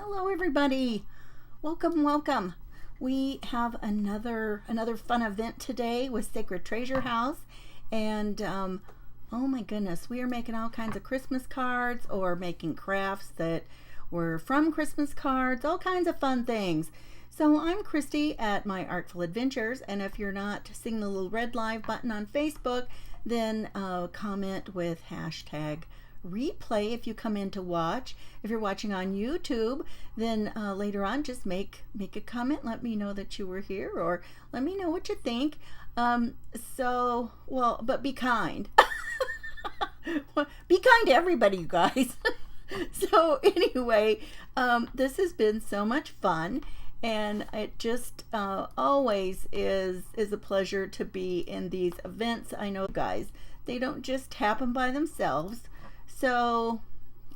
Hello everybody. Welcome. We have another fun event today with Sacred Treasure House, and oh my goodness, we are making all kinds of Christmas cards or making crafts that were from Christmas cards, all kinds of fun things. So I'm Christy at My Artful Adventures, and if you're not seeing the little red live button on Facebook, then comment with hashtag replay if you come in to watch. If you're watching on YouTube, then later on just make a comment, let me know that you were here, or let me know what you think. But be kind. Be kind to everybody, you guys. So anyway, this has been so much fun, and it just always is a pleasure to be in these events. I know, guys, they don't just happen by themselves. So,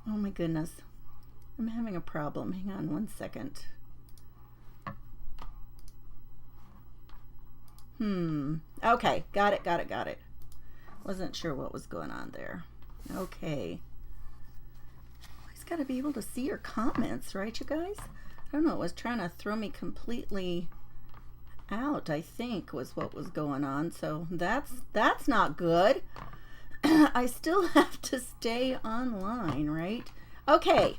oh my goodness, I'm having a problem. Hang on one second. Okay, got it. Wasn't sure what was going on there. Okay. Always got to be able to see your comments, right, you guys? I don't know, it was trying to throw me completely out, I think, was what was going on. So that's not good. I still have to stay online, right? Okay,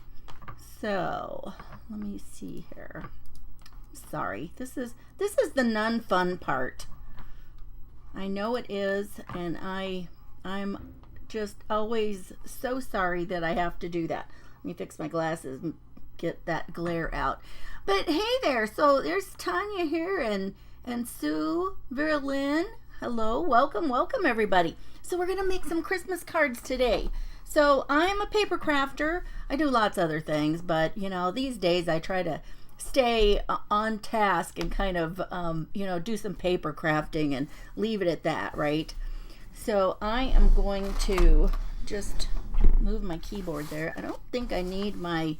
so let me see here. Sorry, this is the non-fun part. I know it is, and I'm just always so sorry that I have to do that. Let me fix my glasses and get that glare out. But hey there, so there's Tanya here and Sue, Vera Lynn. Hello, welcome everybody. So we're gonna make some Christmas cards today. So I'm a paper crafter. I do lots of other things, but you know, these days I try to stay on task and kind of do some paper crafting and leave it at that, right? So I am going to just move my keyboard there. I don't think I need my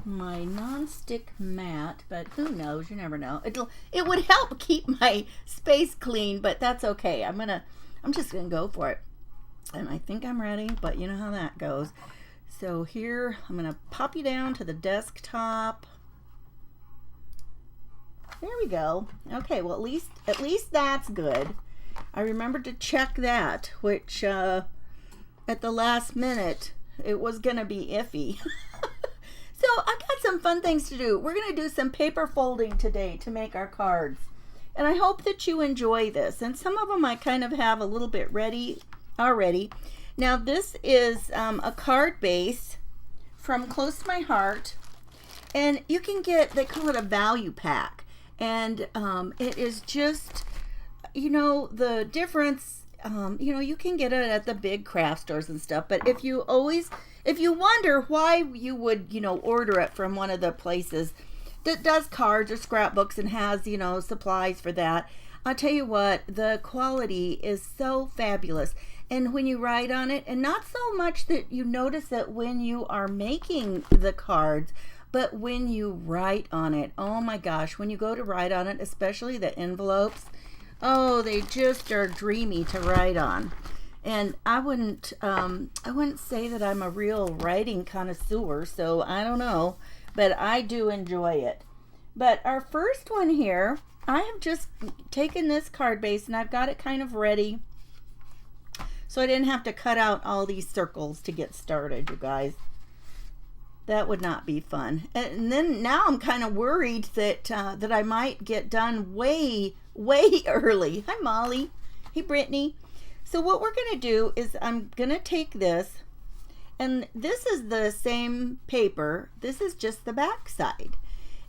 non-stick mat, but who knows, you never know. It would help keep my space clean, but that's okay. I'm just gonna go for it, and I think I'm ready, but you know how that goes. So here I'm gonna pop you down to the desktop. There we go. Okay, well, at least that's good. I remembered to check that, which at the last minute it was gonna be iffy. So I got some fun things to do. We're going to do some paper folding today to make our cards. And I hope that you enjoy this. And some of them I kind of have a little bit ready already. Now this is a card base from Close to My Heart. And you can get, they call it a value pack. And it is just, the difference, you can get it at the big craft stores and stuff. But if you wonder why you would, order it from one of the places that does cards or scrapbooks and has, supplies for that, I'll tell you what, the quality is so fabulous. And when you write on it, and not so much that you notice it when you are making the cards, but when you write on it, oh my gosh, when you go to write on it, especially the envelopes, oh, they just are dreamy to write on. And I wouldn't say that I'm a real writing connoisseur, so I don't know, but I do enjoy it. But our first one here, I have just taken this card base and I've got it kind of ready, so I didn't have to cut out all these circles to get started, you guys. That would not be fun. And then now I'm kind of worried that I might get done way early. Hi, Molly. Hey, Brittany. So what we're going to do is I'm going to take this, and this is the same paper. This is just the back side.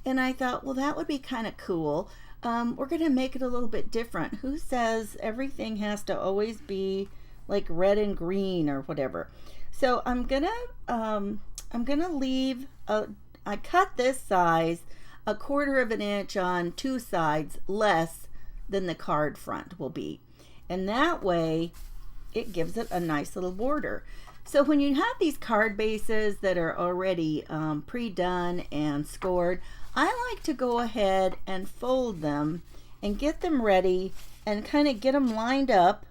And I thought, well, that would be kind of cool. We're going to make it a little bit different. Who says everything has to always be like red and green or whatever? So I'm going to leave, I cut this size 1/4 of an inch on two sides less than the card front will be. And that way it gives it a nice little border. So when you have these card bases that are already pre-done and scored, I like to go ahead and fold them and get them ready and kind of get them lined up,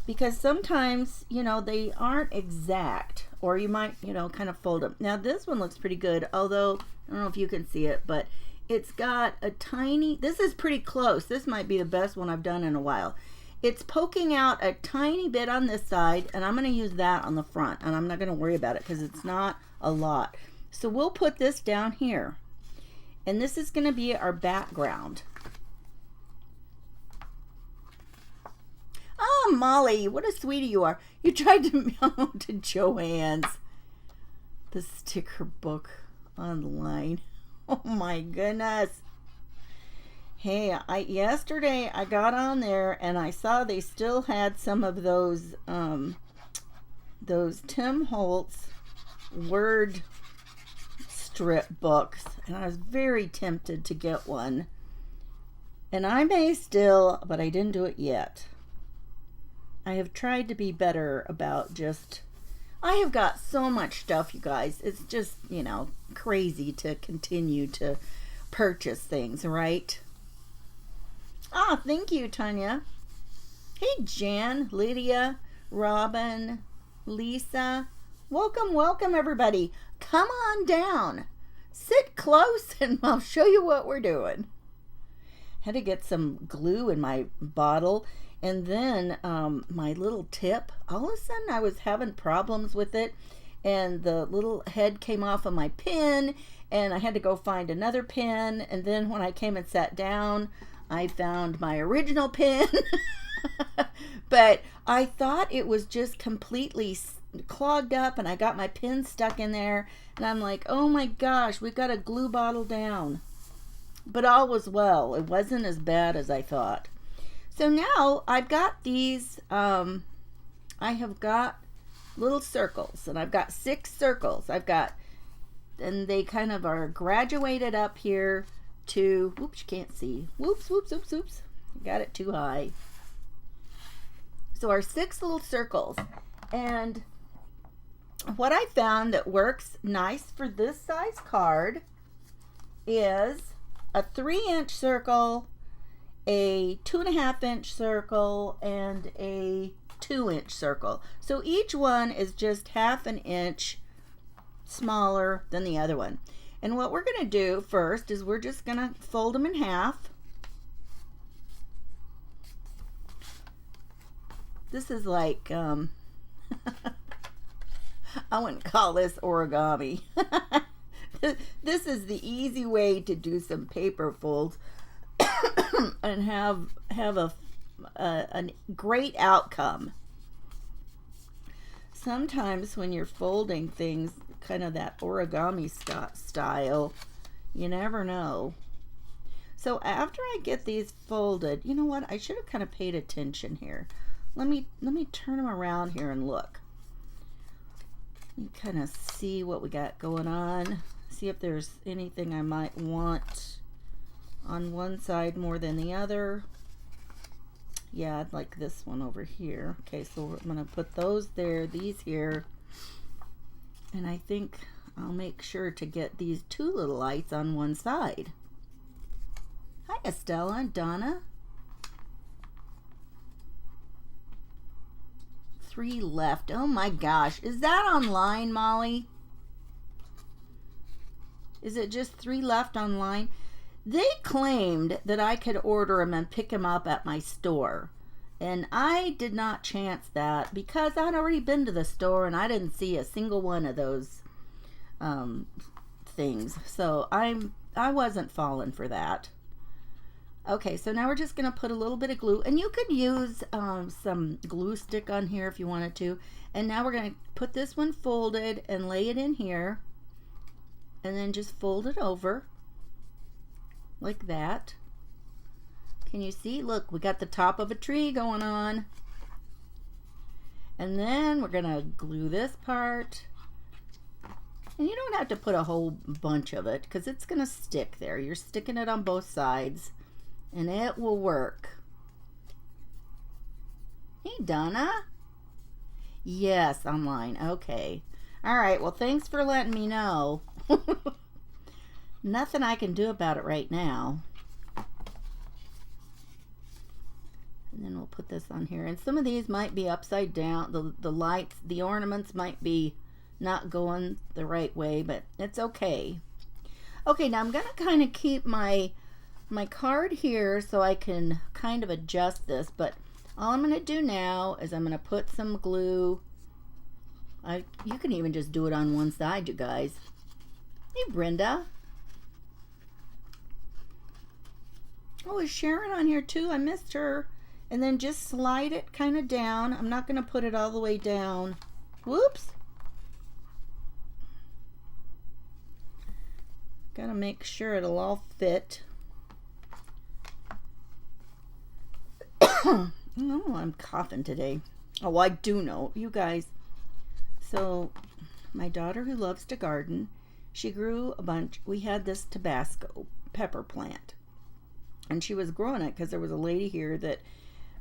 because sometimes, they aren't exact, or you might, kind of fold them. Now this one looks pretty good, although I don't know if you can see it, but it's got a tiny, this is pretty close. This might be the best one I've done in a while. It's poking out a tiny bit on this side, and I'm going to use that on the front, and I'm not going to worry about it because it's not a lot. So we'll put this down here, and this is going to be our background. Oh, Molly, what a sweetie you are. You tried to mail to Joann's the sticker book online. Oh my goodness. Hey, yesterday I got on there and I saw they still had some of those Tim Holtz word strip books, and I was very tempted to get one. And I may still, but I didn't do it yet. I have tried to be better about I have got so much stuff, you guys. It's just, crazy to continue to purchase things, right? Ah, thank you, Tanya. Hey, Jan, Lydia, Robin, Lisa. Welcome, everybody. Come on down. Sit close and I'll show you what we're doing. Had to get some glue in my bottle. And then my little tip, all of a sudden I was having problems with it. And the little head came off of my pin. And I had to go find another pin. And then when I came and sat down, I found my original pin. But I thought it was just completely clogged up. And I got my pin stuck in there. And I'm like, oh my gosh, we've got a glue bottle down. But all was well. It wasn't as bad as I thought. So now I've got these, I have got little circles, and I've got 6 circles. And they kind of are graduated up here to, whoops, you can't see. Whoops. I got it too high. So our 6 little circles. And what I found that works nice for this size card is a 3-inch circle, a 2.5-inch circle, and a 2-inch circle. So each one is just 1/2 inch smaller than the other one. And what we're going to do first is we're just going to fold them in half. This is like, I wouldn't call this origami. This is the easy way to do some paper folds and have a great outcome. Sometimes when you're folding things kind of that origami style, you never know. So after I get these folded, you know what? I should have kind of paid attention here. Let me turn them around here and look. You kind of see what we got going on. See if there's anything I might want on one side more than the other. Yeah, I'd like this one over here. Okay, so I'm going to put those there, these here. And I think I'll make sure to get these 2 little lights on one side. Hi, Estella and Donna. 3 left. Oh my gosh. Is that online, Molly? Is it just 3 left online? They claimed that I could order them and pick them up at my store. And I did not chance that because I'd already been to the store and I didn't see a single one of those things. So I wasn't falling for that. Okay, so now we're just going to put a little bit of glue. And you could use some glue stick on here if you wanted to. And now we're going to put this one folded and lay it in here. And then just fold it over. Like that. Can you see? Look, we got the top of a tree going on. And then we're going to glue this part. And you don't have to put a whole bunch of it because it's going to stick there. You're sticking it on both sides. And it will work. Hey, Donna. Yes, online. Okay. All right. Well, thanks for letting me know. Nothing I can do about it right now. And then we'll put this on here. And some of these might be upside down. The lights, the ornaments might be not going the right way, but it's okay. Okay, now I'm going to kind of keep my card here so I can kind of adjust this, but all I'm going to do now is I'm going to put some glue. You can even just do it on one side, you guys. Hey, Brenda. Oh, is Sharon on here too? I missed her. And then just slide it kind of down. I'm not going to put it all the way down. Whoops. Got to make sure it'll all fit. Oh, I'm coughing today. Oh, I do know, you guys. So, my daughter who loves to garden, she grew a bunch. We had this Tabasco pepper plant. And she was growing it because there was a lady here that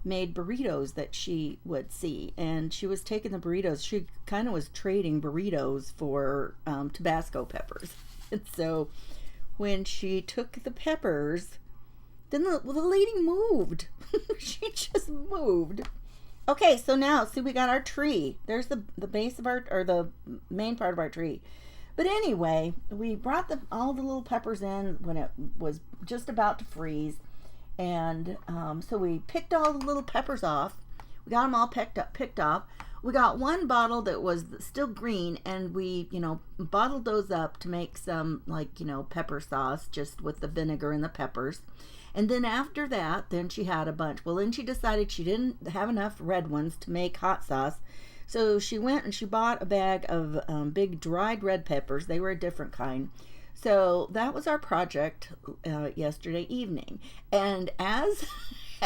made burritos that she would see. And she was taking the burritos. She kind of was trading burritos for Tabasco peppers. And so when she took the peppers, then the lady moved. She just moved. Okay, so now, see, we got our tree. There's the base of our, or the main part of our tree. But anyway, we brought all the little peppers in when it was just about to freeze. And so we picked all the little peppers off. We got them all picked off. We got one bottle that was still green, and we, bottled those up to make some, pepper sauce just with the vinegar and the peppers. And then after that, then she had a bunch. Well, then she decided she didn't have enough red ones to make hot sauce. So she went and she bought a bag of big dried red peppers. They were a different kind. So that was our project yesterday evening. And as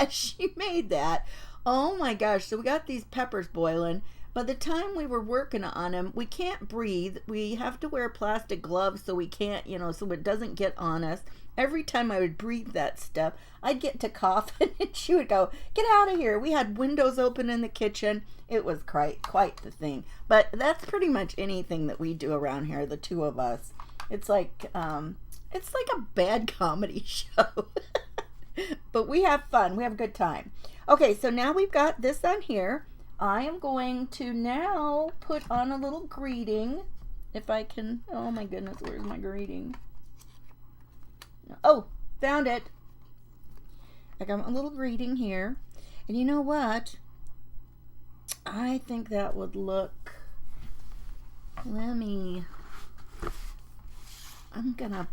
she made that, oh my gosh, so we got these peppers boiling. By the time we were working on them, we can't breathe. We have to wear plastic gloves so we can't, so it doesn't get on us. Every time I would breathe that stuff, I'd get to coughing and she would go, "Get out of here." We had windows open in the kitchen. It was quite the thing. But that's pretty much anything that we do around here, the two of us. It's like a bad comedy show. But we have fun. We have a good time. Okay, so now we've got this on here. I am going to now put on a little greeting. If I can. Oh my goodness, where's my greeting? Oh, found it. I got a little greeting here. And you know what? I think that would look... I'm gonna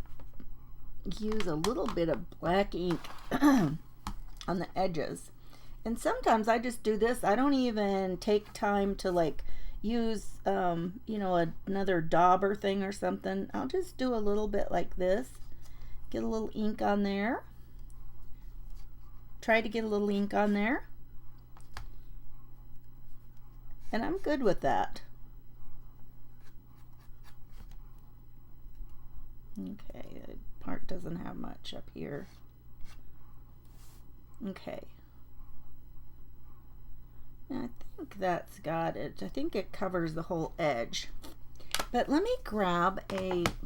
use a little bit of black ink on the edges. And sometimes I just do this. I don't even take time to use, another dauber thing or something. I'll just do a little bit like this. Get a little ink on there. Try to get a little ink on there. And I'm good with that. Okay, the part doesn't have much up here. Okay. I think that's got it. I think it covers the whole edge. But let me grab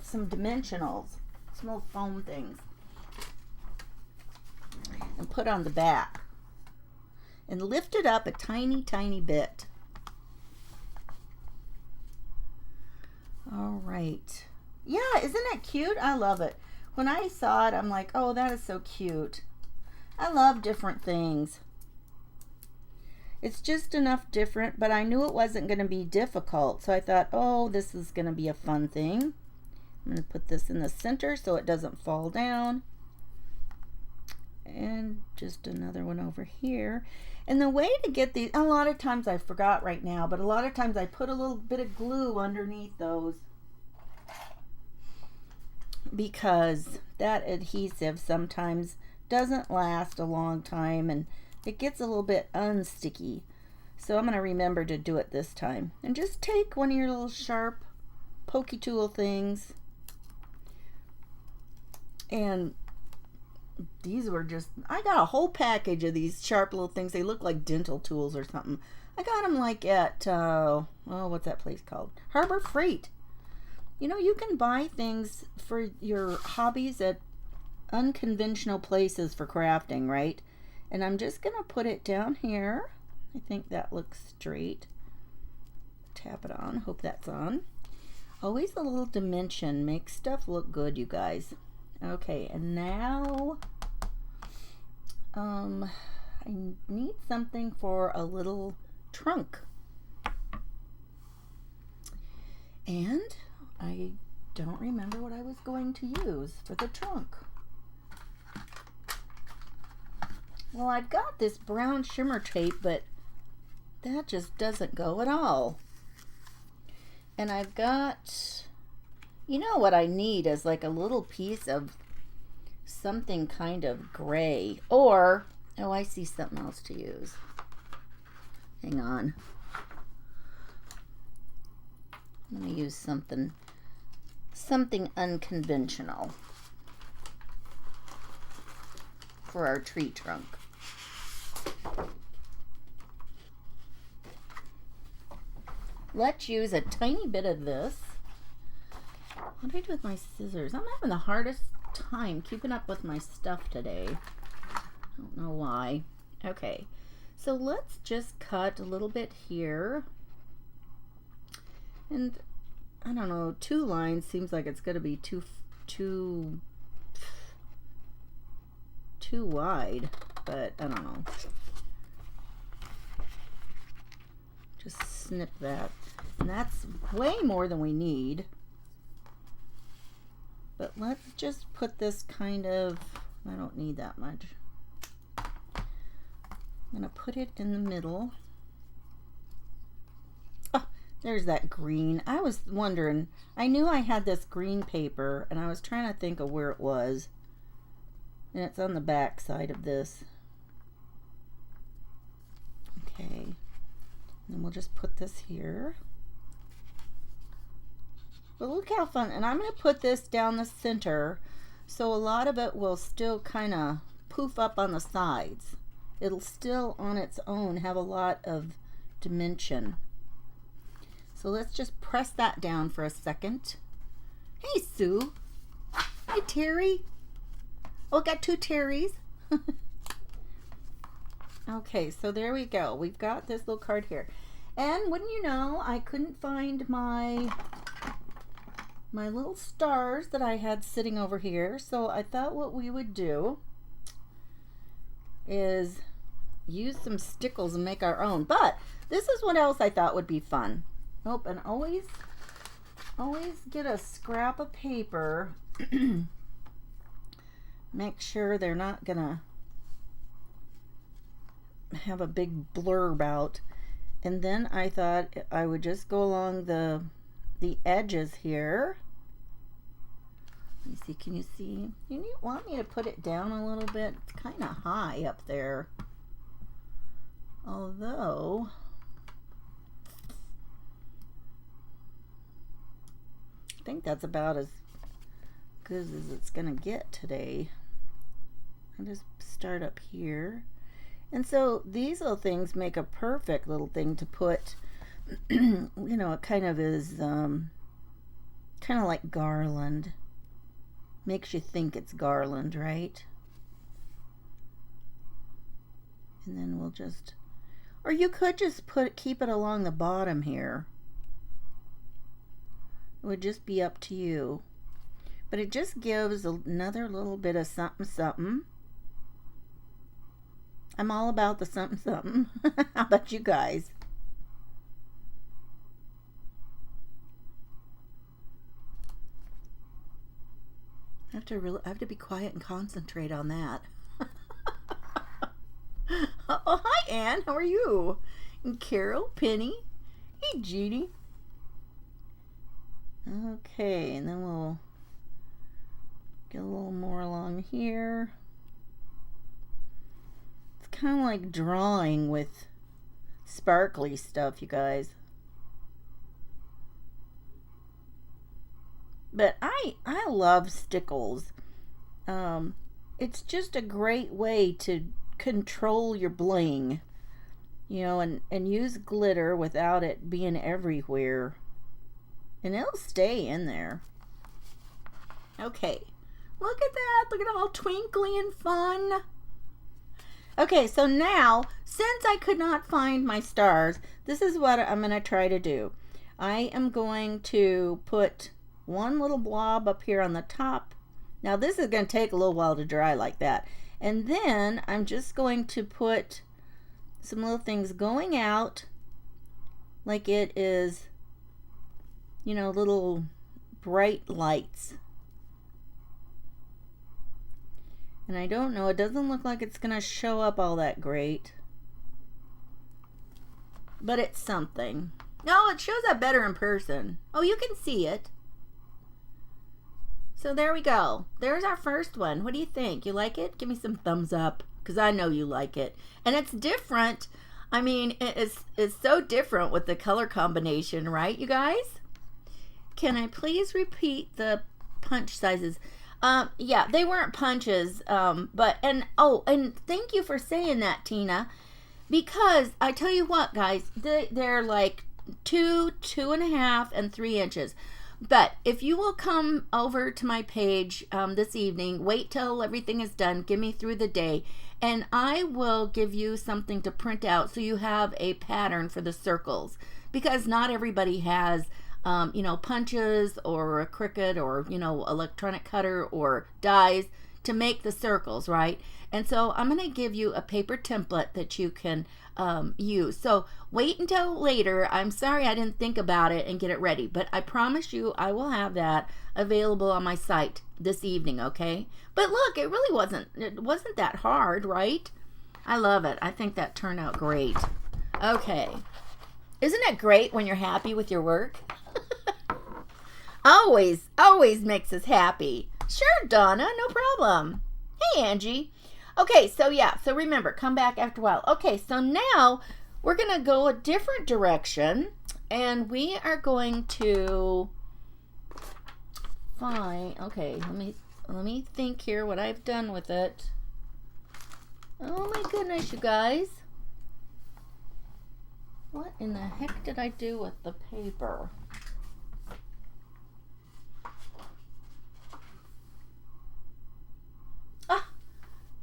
some dimensionals, some little foam things, and put on the back. And lift it up a tiny, tiny bit. All right. Yeah, isn't that cute? I love it. When I saw it, I'm like, oh, that is so cute. I love different things. It's just enough different, but I knew it wasn't going to be difficult. So I thought, oh, this is going to be a fun thing. I'm going to put this in the center so it doesn't fall down. And just another one over here. And the way to get these, a lot of times I forgot right now, but a lot of times I put a little bit of glue underneath those, because that adhesive sometimes doesn't last a long time and it gets a little bit unsticky. So I'm going to remember to do it this time. And just take one of your little sharp pokey tool things. And these were just, I got a whole package of these sharp little things. They look like dental tools or something. I got them at, what's that place called? Harbor Freight. You can buy things for your hobbies at unconventional places for crafting, right? And I'm just going to put it down here. I think that looks straight. Tap it on. Hope that's on. Always a little dimension makes stuff look good, you guys. Okay, and now I need something for a little trunk. And I don't remember what I was going to use for the trunk. Well, I've got this brown shimmer tape, but that just doesn't go at all. And I've got, you know what I need is like a little piece of something kind of gray. Or, oh, I see something else to use. Hang on. I'm going to use something unconventional for our tree trunk. Let's use a tiny bit of this. What do I do with my scissors? I'm having the hardest time keeping up with my stuff today. I don't know why. Okay, so let's just cut a little bit here. And I don't know, 2 lines seems like it's going to be too wide, but I don't know. Just snip that. And that's way more than we need. But let's just put this kind of, I don't need that much. I'm going to put it in the middle. Oh, there's that green. I was wondering, I knew I had this green paper and I was trying to think of where it was. And it's on the back side of this. Okay. And we'll just put this here. But look how fun. And I'm going to put this down the center so a lot of it will still kind of poof up on the sides. It'll still on its own have a lot of dimension. So let's just press that down for a second. Hey, Sue. Hey, Terry. Oh, got 2 Terrys. Okay, so there we go. We've got this little card here. And wouldn't you know, I couldn't find my little stars that I had sitting over here. So I thought what we would do is use some stickles and make our own. But this is what else I thought would be fun. Oh, and always get a scrap of paper. Make sure they're not gonna have a big blurb out. And then I thought I would just go along the edges here. Let me see, can you see? You want me to put it down a little bit? It's kind of high up there. Although I think that's about as good as it's gonna get today. I'll just start up here. And so these little things make a perfect little thing to put, you know, it kind of is kind of like garland. Makes you think it's garland, right? And then we'll just, or you could just keep it along the bottom here. It would just be up to you. But it just gives another little bit of something something. I'm all about the something something. How about you guys? I have to be quiet and concentrate on that. Oh, hi Ann, how are you? And Carol, Penny, hey Judy. Okay, and then we'll get a little more along here. Kind of like drawing with sparkly stuff, you guys. But I love stickles. It's just a great way to control your bling, you know, and use glitter without it being everywhere, and it'll stay in there. Okay, look at that. Look at it all twinkly and fun. Okay, so now, since I could not find my stars, this is what I'm going to try to do. I am going to put one little blob up here on the top. Now this is going to take a little while to dry like that. And then I'm just going to put some little things going out like it is, you know, little bright lights. And I don't know, it doesn't look like it's going to show up all that great. But it's something. No, it shows up better in person. Oh, you can see it. So there we go. There's our first one. What do you think? You like it? Give me some thumbs up, because I know you like it. And it's different. I mean, it's so different with the color combination, right, you guys? Can I please repeat the punch sizes? Yeah, they weren't punches, but, and thank you for saying that, Tina, because I tell you what, guys, they're like 2, 2.5, and 3 inches. But if you will come over to my page this evening, wait till everything is done, give me through the day, and I will give you something to print out so you have a pattern for the circles, because not everybody has you know, punches or a Cricut or, you know, electronic cutter or dies to make the circles, right? And so I'm going to give you a paper template that you can use. So wait until later. I'm sorry I didn't think about it and get it ready, but I promise you I will have that available on my site this evening, okay? But look, it really wasn't that hard, right? I love it. I think that turned out great. Okay. Isn't it great when you're happy with your work? always makes us happy. Sure, Donna, no problem. Hey, Angie. Okay, so yeah, so remember, come back after a while. Okay, so now we're going to go a different direction, and we are going to find, okay, let me think here what I've done with it. Oh my goodness, you guys. What in the heck did I do with the paper?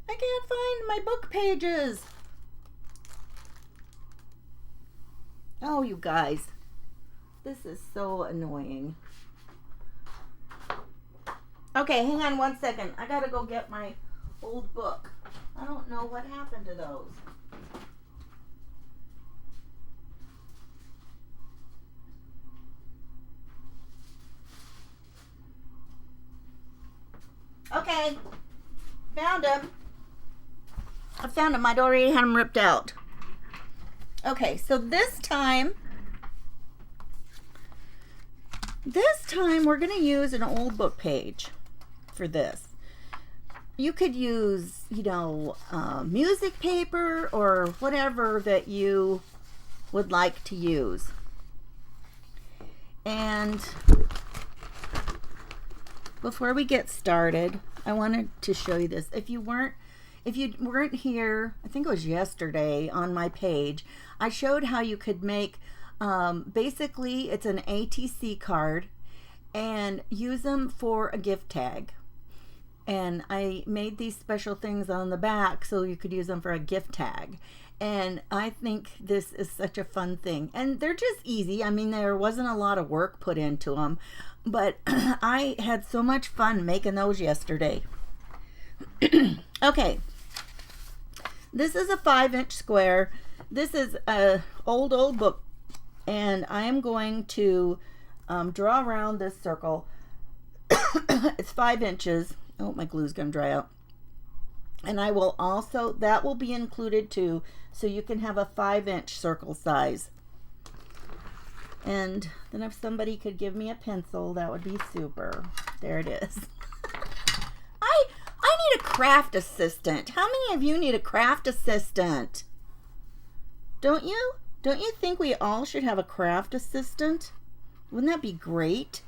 I can't find my book pages. Oh, you guys. This is so annoying. Okay, hang on one second. I gotta go get my old book. I don't know what happened to those. Okay, found them. I found them. I'd already had them ripped out. Okay, so this time we're going to use an old book page for this. You could use, you know, music paper or whatever that you would like to use. And before we get started, I wanted to show you this. If you weren't here, I think it was yesterday on my page, I showed how you could make, basically it's an ATC card, and use them for a gift tag. And I made these special things on the back so you could use them for a gift tag. And I think this is such a fun thing. And they're just easy. I mean, there wasn't a lot of work put into them, but I had so much fun making those yesterday. Okay. This is a 5-inch square. This is a old book. And I am going to draw around this circle. It's 5 inches. Oh, my glue's going to dry out. And I will also, that will be included too, so you can have a 5-inch circle size. And then if somebody could give me a pencil, that would be super. There it is. I need a craft assistant. How many of you need a craft assistant? Don't you? Don't you think we all should have a craft assistant? Wouldn't that be great?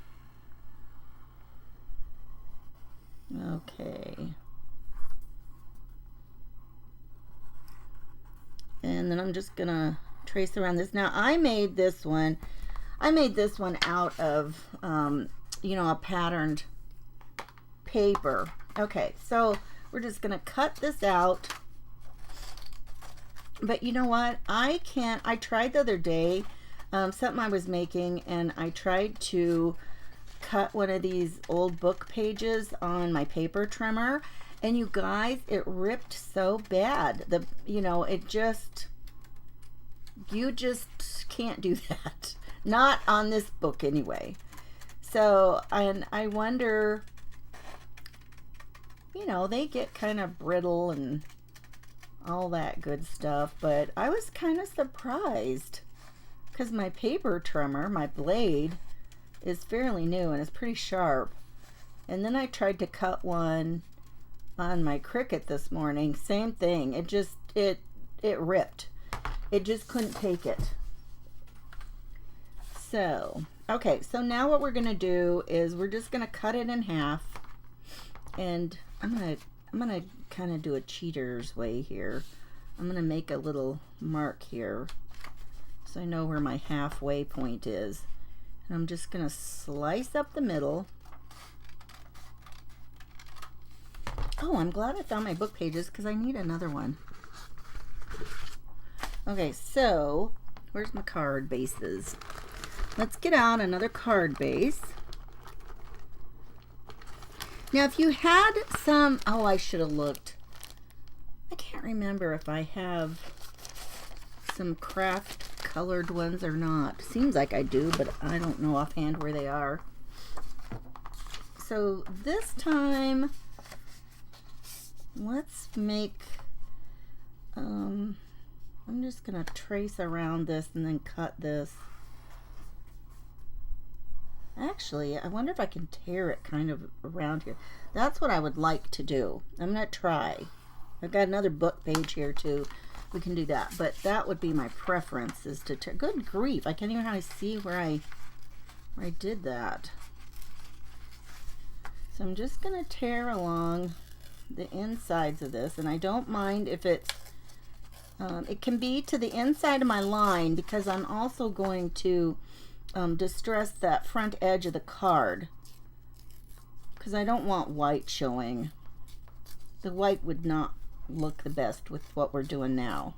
Okay. And then I'm just gonna trace around this. Now I made this one out of you know, a patterned paper. Okay, so we're just gonna cut this out. But you know what, I tried the other day something I was making, and I tried to cut one of these old book pages on my paper trimmer, and you guys, it ripped so bad. You just can't do that. Not on this book anyway. So, and I wonder, they get kind of brittle and all that good stuff, but I was kind of surprised because my paper trimmer, my blade, is fairly new and it's pretty sharp. And then I tried to cut one on my Cricut this morning. Same thing. It ripped. It just couldn't take it. So, okay, so now what we're going to do is we're just going to cut it in half. And I'm going to kind of do a cheater's way here. I'm going to make a little mark here so I know where my halfway point is. And I'm just going to slice up the middle. Oh, I'm glad I found my book pages because I need another one. Okay, so where's my card bases? Let's get out another card base. Now, if you had some, oh, I should have looked. I can't remember if I have some craft colored ones or not. Seems like I do, but I don't know offhand where they are. So this time, let's make, I'm just going to trace around this and then cut this. Actually, I wonder if I can tear it kind of around here. That's what I would like to do. I'm going to try. I've got another book page here too. We can do that. But that would be my preference, is to tear. Good grief. I can't even really see where I did that. So I'm just going to tear along the insides of this. And I don't mind if it's, it can be to the inside of my line, because I'm also going to distress that front edge of the card, because I don't want white showing. The white would not look the best with what we're doing now.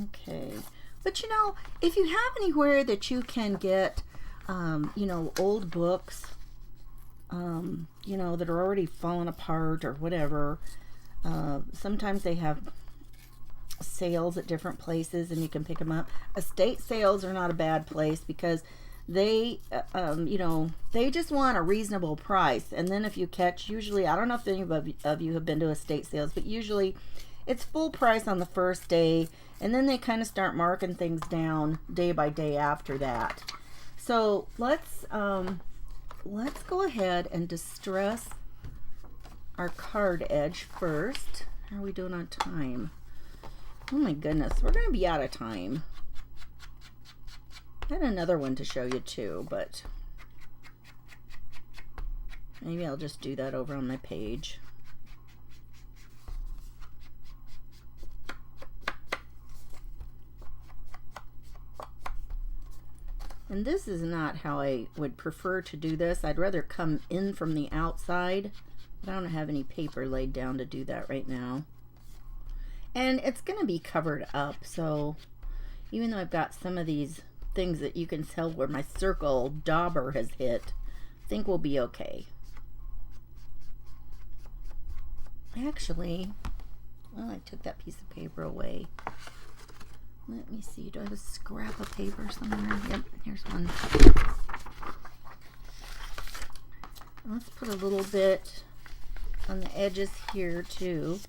Okay, but if you have anywhere that you can get old books that are already falling apart or whatever, sometimes they have sales at different places and you can pick them up. Estate sales are not a bad place, because they they just want a reasonable price. And then if you catch, usually, I don't know if any of you have been to estate sales, but usually it's full price on the first day, and then they kind of start marking things down day by day after that. So let's go ahead and distress our card edge first. How are we doing on time? Oh my goodness, we're going to be out of time. I had another one to show you too, but maybe I'll just do that over on my page. And this is not how I would prefer to do this. I'd rather come in from the outside, but I don't have any paper laid down to do that right now. And it's going to be covered up, so even though I've got some of these things that you can tell where my circle dauber has hit, I think we'll be okay. Actually, well, I took that piece of paper away. Let me see, do I have a scrap of paper somewhere? Yep, here's one. Let's put a little bit on the edges here too.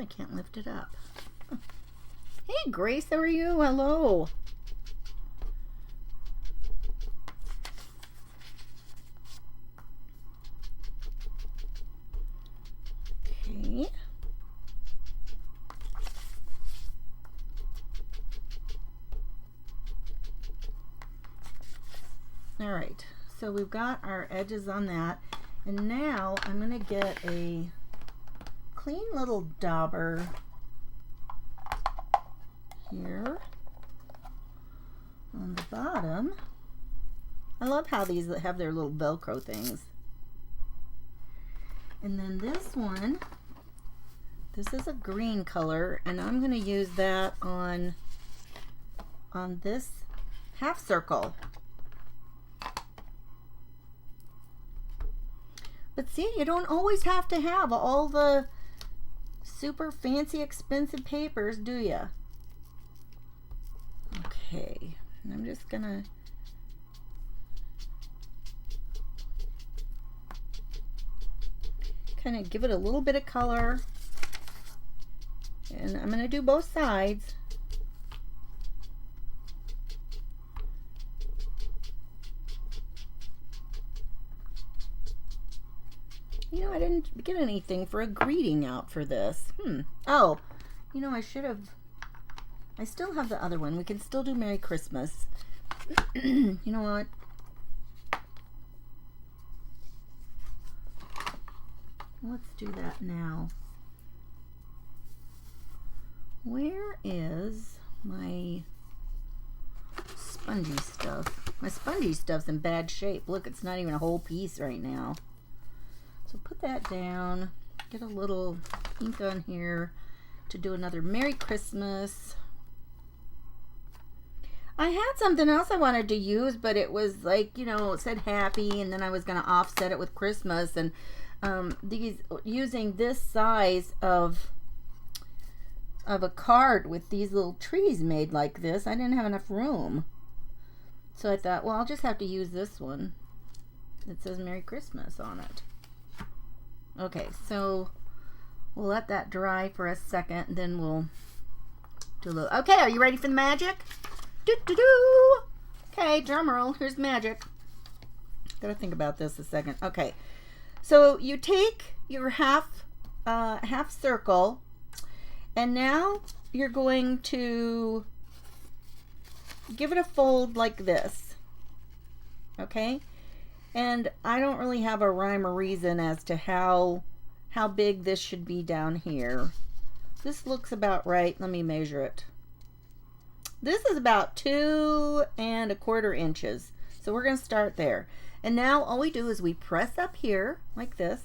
I can't lift it up. Hey Grace, how are you? Hello. Okay. All right, so we've got our edges on that, and now I'm going to get a clean little dauber here on the bottom. I love how these have their little Velcro things. And then this one, this is a green color, and I'm going to use that on this half circle. But see, you don't always have to have all the super fancy expensive papers, do you? Okay, and I'm just gonna kind of give it a little bit of color, and I'm gonna do both sides. You know, I didn't get anything for a greeting out for this. Oh, you know, I still have the other one. We can still do Merry Christmas. You know what? Let's do that now. Where is my spongy stuff? My spongy stuff's in bad shape. Look, it's not even a whole piece right now. So put that down, get a little ink on here to do another Merry Christmas. I had something else I wanted to use, but it was like, you know, it said happy, and then I was going to offset it with Christmas, and using this size of a card with these little trees made like this, I didn't have enough room. So I thought, well, I'll just have to use this one. It says Merry Christmas on it. Okay, so we'll let that dry for a second, and then we'll do a little. Okay, are you ready for the magic? Do-do-do! Okay, drum roll. Here's magic. Gotta think about this a second. Okay, so you take your half circle, and now you're going to give it a fold like this. Okay? And I don't really have a rhyme or reason as to how big this should be down here. This looks about right. Let me measure it. This is about 2 1/4 inches. So we're going to start there. And now all we do is we press up here like this.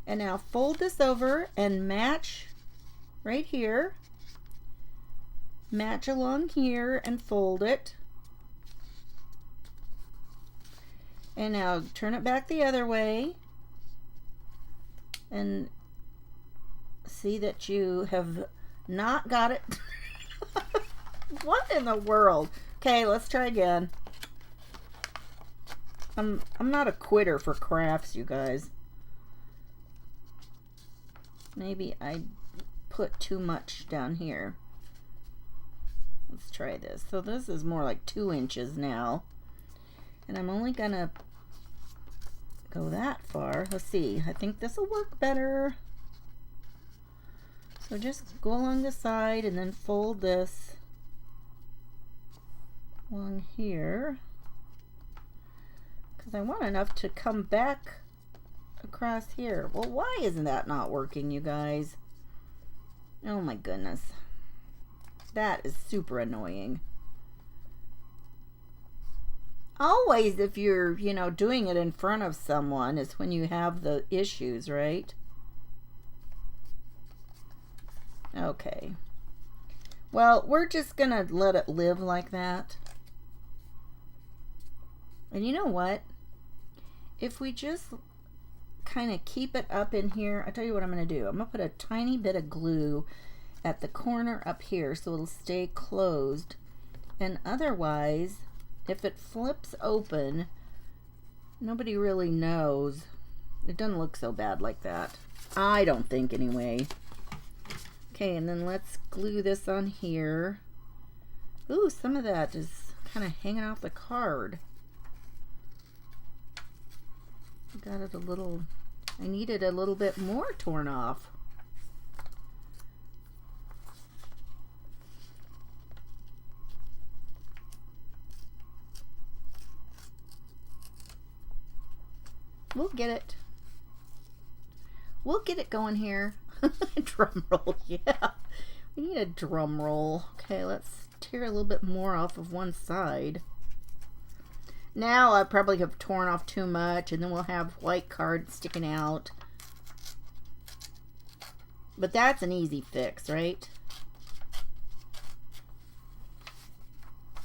And now fold this over and match right here. Match along here and fold it. And now turn it back the other way and see that you have not got it. What in the world? Okay, let's try again. I'm not a quitter for crafts, you guys. Maybe I put too much down here. Let's try this. So this is more like 2 inches now. And I'm only gonna go that far. Let's see. I think this will work better. So just go along the side and then fold this along here. Because I want enough to come back across here. Well, why isn't that not working, you guys? Oh my goodness. That is super annoying. Always, if you're, you know, doing it in front of someone is when you have the issues, right? Okay. Well, we're just gonna let it live like that. And you know what? If we just kind of keep it up in here, I'll tell you what I'm gonna do. I'm gonna put a tiny bit of glue at the corner up here so it'll stay closed. And otherwise, if it flips open, nobody really knows. It doesn't look so bad like that. I don't think, anyway. Okay, and then let's glue this on here. Ooh, some of that is kind of hanging off the card. Got it a little, I needed a little bit more torn off. We'll get it. We'll get it going here. Drum roll, yeah. We need a drum roll. Okay, let's tear a little bit more off of one side. Now I probably have torn off too much, and then we'll have white card sticking out. But that's an easy fix, right?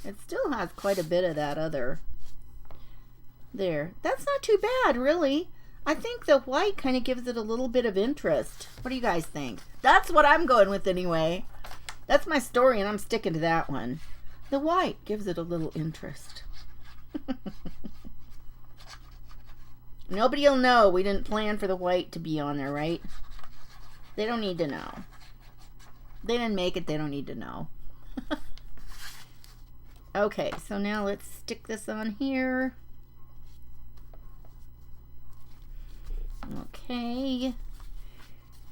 It still has quite a bit of that other. There. That's not too bad, really. I think the white kind of gives it a little bit of interest. What do you guys think? That's what I'm going with anyway. That's my story, and I'm sticking to that one. The white gives it a little interest. Nobody will know we didn't plan for the white to be on there, right? They don't need to know. They didn't make it, they don't need to know. Okay, so now let's stick this on here. Okay.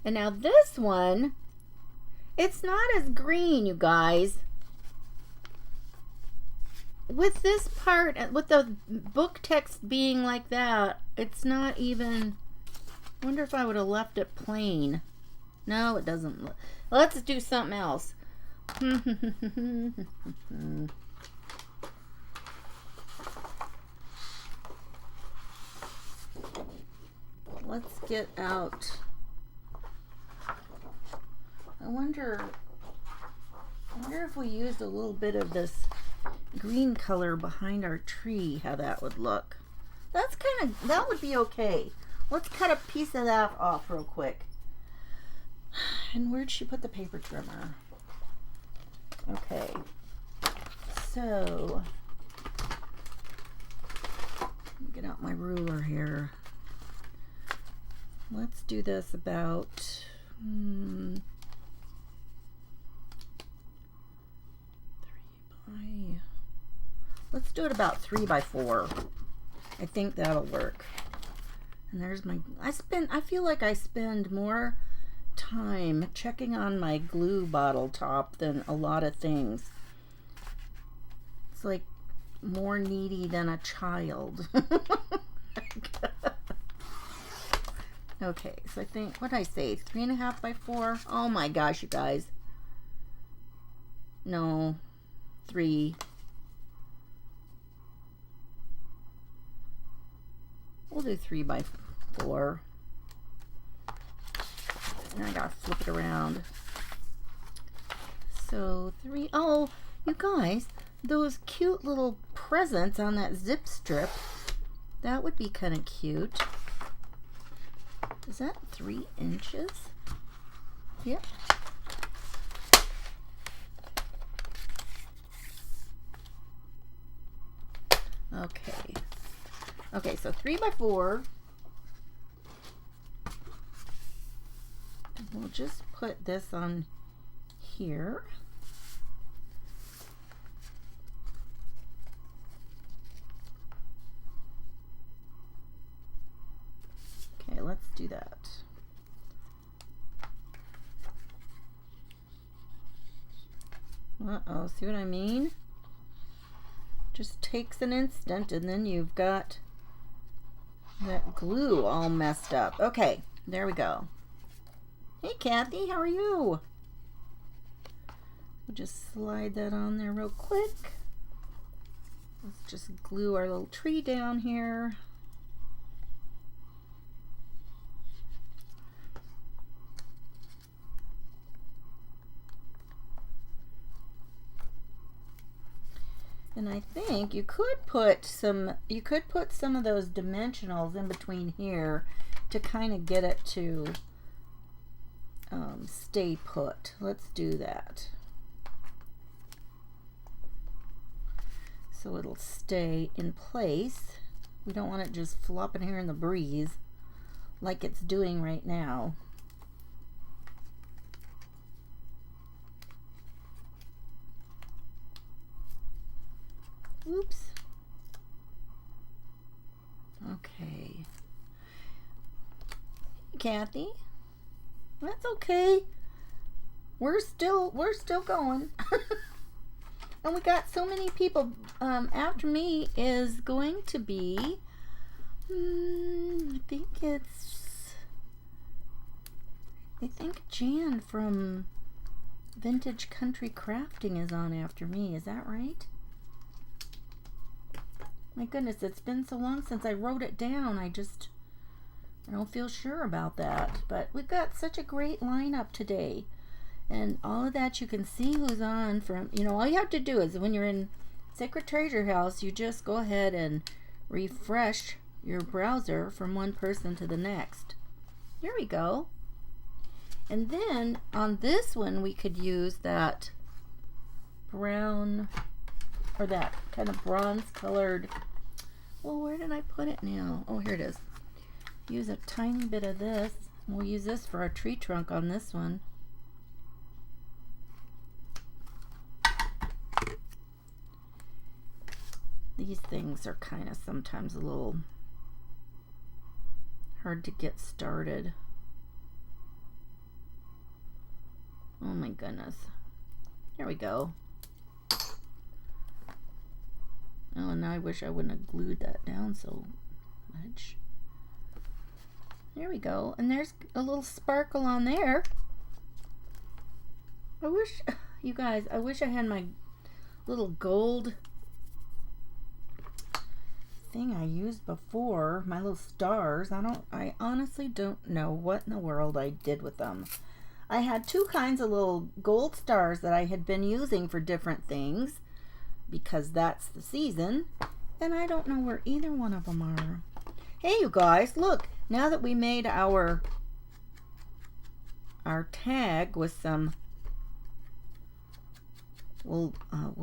And now this one, it's not as green, you guys. With this part, with the book text being like that, it's not even... I wonder if I would have left it plain. No, it doesn't. Let's do something else. Let's get out. I wonder if we used a little bit of this green color behind our tree, how that would look. That's that would be okay. Let's cut a piece of that off real quick. And where'd she put the paper trimmer? Okay. So, let me get out my ruler here. Let's do this about let's do it about 3 by 4. I think that'll work. And there's my, I feel like I spend more time checking on my glue bottle top than a lot of things. It's like more needy than a child. Okay, so I think, what did I say, 3.5 by 4? Oh my gosh, you guys. No, 3. We'll do 3 by 4. And I gotta flip it around. So 3, oh, you guys, those cute little presents on that zip strip, that would be kind of cute. Is that 3 inches? Yep. Okay. Okay, so 3 by 4. And we'll just put this on here. Okay, let's do that. Uh-oh, see what I mean? Just takes an instant and then you've got that glue all messed up. Okay, there we go. Hey Kathy, how are you? We'll just slide that on there real quick. Let's just glue our little tree down here. And I think you could put some of those dimensionals in between here to kind of get it to stay put. Let's do that. So it'll stay in place. We don't want it just flopping here in the breeze like it's doing right now. Oops. Okay. Kathy, that's okay. We're still going. And we got so many people. After me is going to be, I think Jan from Vintage Country Crafting is on after me. Is that right? My goodness, it's been so long since I wrote it down. I just I don't feel sure about that, but we've got such a great lineup today. And all of that, you can see who's on from, all you have to do is when you're in Sacred Treasure House, you just go ahead and refresh your browser from one person to the next. There we go. And then on this one, we could use that brown, or that kind of bronze colored, well, where did I put it now? Oh, here it is. Use a tiny bit of this. We'll use this for our tree trunk on this one. These things are kind of sometimes a little hard to get started. Oh my goodness. There we go. Oh, and now I wish I wouldn't have glued that down so much. There we go. And there's a little sparkle on there. I wish, you guys, I wish I had my little gold thing I used before, my little stars. I honestly don't know what in the world I did with them. I had two kinds of little gold stars that I had been using for different things because that's the season, and I don't know where either one of them are. Hey, you guys, look, now that we made our tag with some, we'll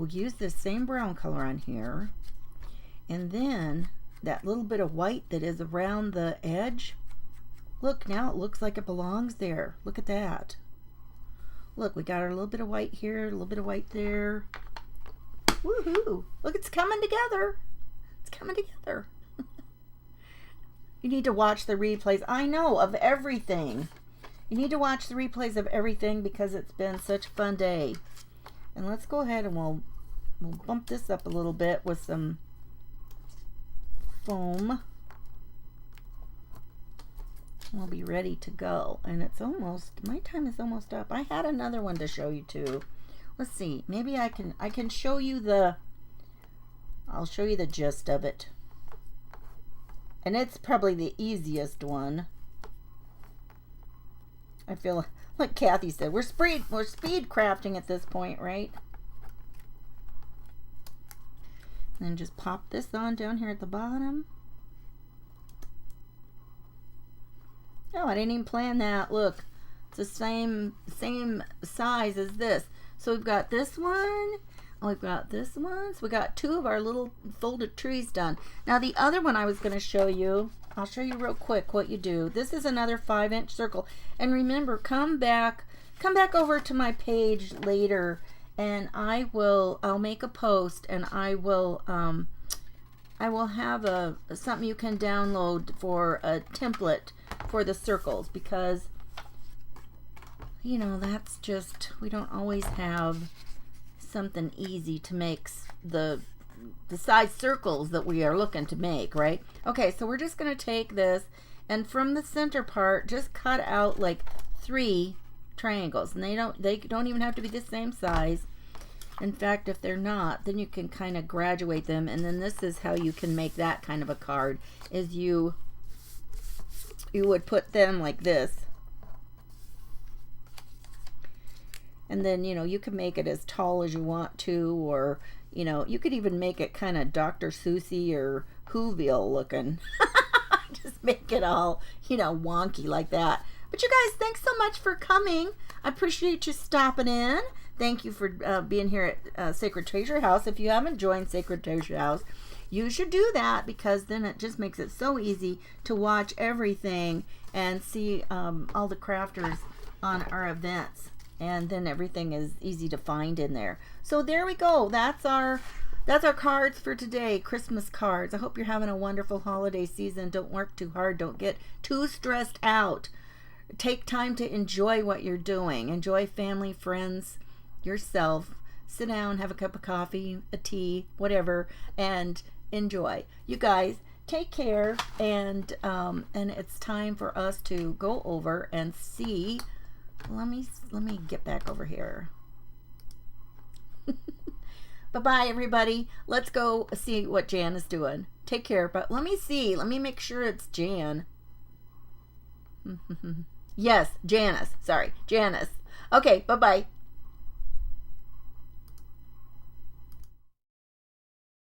use this same brown color on here, and then that little bit of white that is around the edge, look, now it looks like it belongs there. Look at that. Look, we got our little bit of white here, a little bit of white there. Woohoo! Look, it's coming together. It's coming together. You need to watch the replays. I know, of everything. You need to watch the replays of everything because it's been such a fun day. And let's go ahead and we'll bump this up a little bit with some foam. We'll be ready to go. And it's almost, my time is almost up. I had another one to show you too. Let's see, maybe I can show you I'll show you the gist of it. And it's probably the easiest one. I feel like Kathy said, we're speed crafting at this point, right? And then just pop this on down here at the bottom. Oh, I didn't even plan that. Look, it's the same size as this. So we've got this one, and we've got this one. So we got two of our little folded trees done. Now the other one I was going to show you, I'll show you real quick what you do. This is another 5-inch circle. And remember, come back over to my page later, and I'll make a post, and I will have something you can download for a template for the circles, because that's just, we don't always have something easy to make the size circles that we are looking to make, right? Okay, so we're just going to take this, and from the center part, just cut out like 3 triangles, and they don't even have to be the same size. In fact, if they're not, then you can kind of graduate them, and then this is how you can make that kind of a card, is you would put them like this. And then, you can make it as tall as you want to, or, you could even make it kind of Dr. Seussy or Whoville looking. Just make it all, wonky like that. But you guys, thanks so much for coming. I appreciate you stopping in. Thank you for being here at Sacred Treasure House. If you haven't joined Sacred Treasure House, you should do that, because then it just makes it so easy to watch everything and see all the crafters on our events. And then everything is easy to find in there. So there we go. That's our cards for today. Christmas cards. I hope you're having a wonderful holiday season. Don't work too hard. Don't get too stressed out. Take time to enjoy what you're doing. Enjoy family, friends, yourself. Sit down, have a cup of coffee, a tea, whatever, and enjoy. You guys, take care. And it's time for us to go over and see. Let me get back over here. Bye-bye, everybody. Let's go see what Jan is doing. Take care. But let me see. Let me make sure it's Jan. Yes, Janice. Sorry, Janice. Okay, bye-bye.